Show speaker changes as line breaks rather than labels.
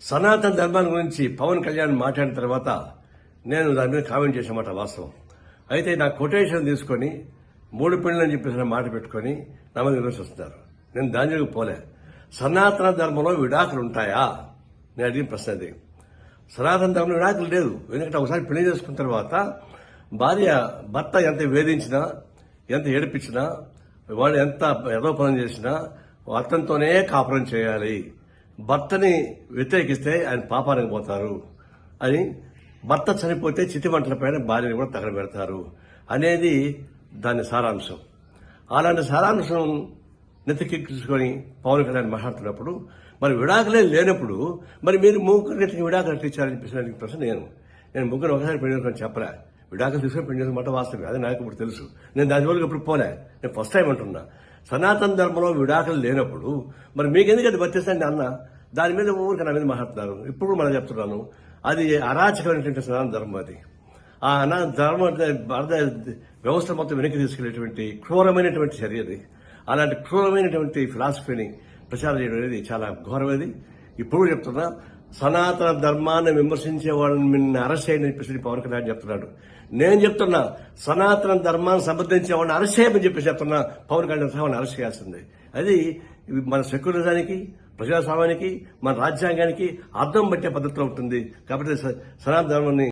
సనాతన ధర్మాన్ని గురించి పవన్ కళ్యాణ్ మాట్లాడిన తర్వాత నేను దాని మీద కామెంట్ చేసిన వాస్తవం. అయితే నా కొటేషన్ తీసుకొని 3 పెళ్లి అని చెప్పేసి మాట పెట్టుకొని నా మీద విమర్శిస్తున్నారు. నేను దాని జోలికి పోలే. సనాతన ధర్మంలో విడాకులు ఉంటాయా? నేను అడిగిన ప్రశ్న అది. సనాతన ధర్మంలో విడాకులు లేదు. ఎందుకంటే ఒకసారి పెళ్లి చేసుకున్న తర్వాత భర్త ఎంత వేధించినా, ఎంత ఏడిపించినా, వాళ్ళు ఎంత ఏదో పని చేసినా అతనితోనే కాపురం చేయాలి. భర్తని వ్యతిరేకిస్తే ఆయన పాపానికి పోతారు అని, భర్త చనిపోతే చితిమంటల పైన భార్యని కూడా తగలబెడతారు అనేది దాని సారాంశం. అలాంటి సారాంశం నెత్తికెక్కించుకొని పవన్ కళ్యాణ్ మాట్లాడుతున్నప్పుడు మరి విడాకులే లేనప్పుడు మరి మీరు ముగ్గురికి విడాకులు ఇచ్చారని ప్రశ్న నేను ముగ్గురు ఒకసారి పెళ్లి చేసుకొని చెప్పలే. విడాకులు తీసుకొని పెళ్లి చేసుకున్న మాట వాస్తవం. అది నాకు ఇప్పుడు తెలుసు. నేను దాని వరకు ఇప్పుడు పోలే. నేను ఫస్ట్ టైం అంటున్నా. సనాతన ధర్మంలో విడాకులు లేనప్పుడు మరి మీకెందుకు అది వర్తిస్తాండి అన్న దాని మీద ఊరికి నా మీద మాట్లాడుతున్నారు. ఇప్పుడు మనం చెప్తున్నాను, అది అరాచకమైనటువంటి సనాతన ధర్మం. అది ఆ ధర్మ వ్యవస్థ మొత్తం వెనక్కి తీసుకెళ్లేటువంటి క్రూరమైనటువంటి చర్య అది. అలాంటి క్రూరమైనటువంటి ఫిలాసఫీని ప్రచారం చేయడం అనేది చాలా ఘోరమేది. ఇప్పుడు చెప్తున్నా, సనాతన ధర్మాన్ని విమర్శించే వాళ్ళని నిన్ను అరెస్ట్ చేయని చెప్పేసి పవన్ కళ్యాణ్ చెప్తున్నాడు. నేను చెప్తున్నా, సనాతన ధర్మాన్ని సమర్థించే వాళ్ళని అరెస్ట్ చేయమని చెప్పేసి చెప్తున్నా. పవన్ కళ్యాణ్ సహాన్ని అరెస్ట్ చేయాల్సిందే. అది మన సెక్యులరిజానికి, ప్రజాస్వామ్యానికి, మన రాజ్యాంగానికి అర్థం పట్టే పద్ధతిలో ఉంటుంది. కాబట్టి సనాతన ధర్మాన్ని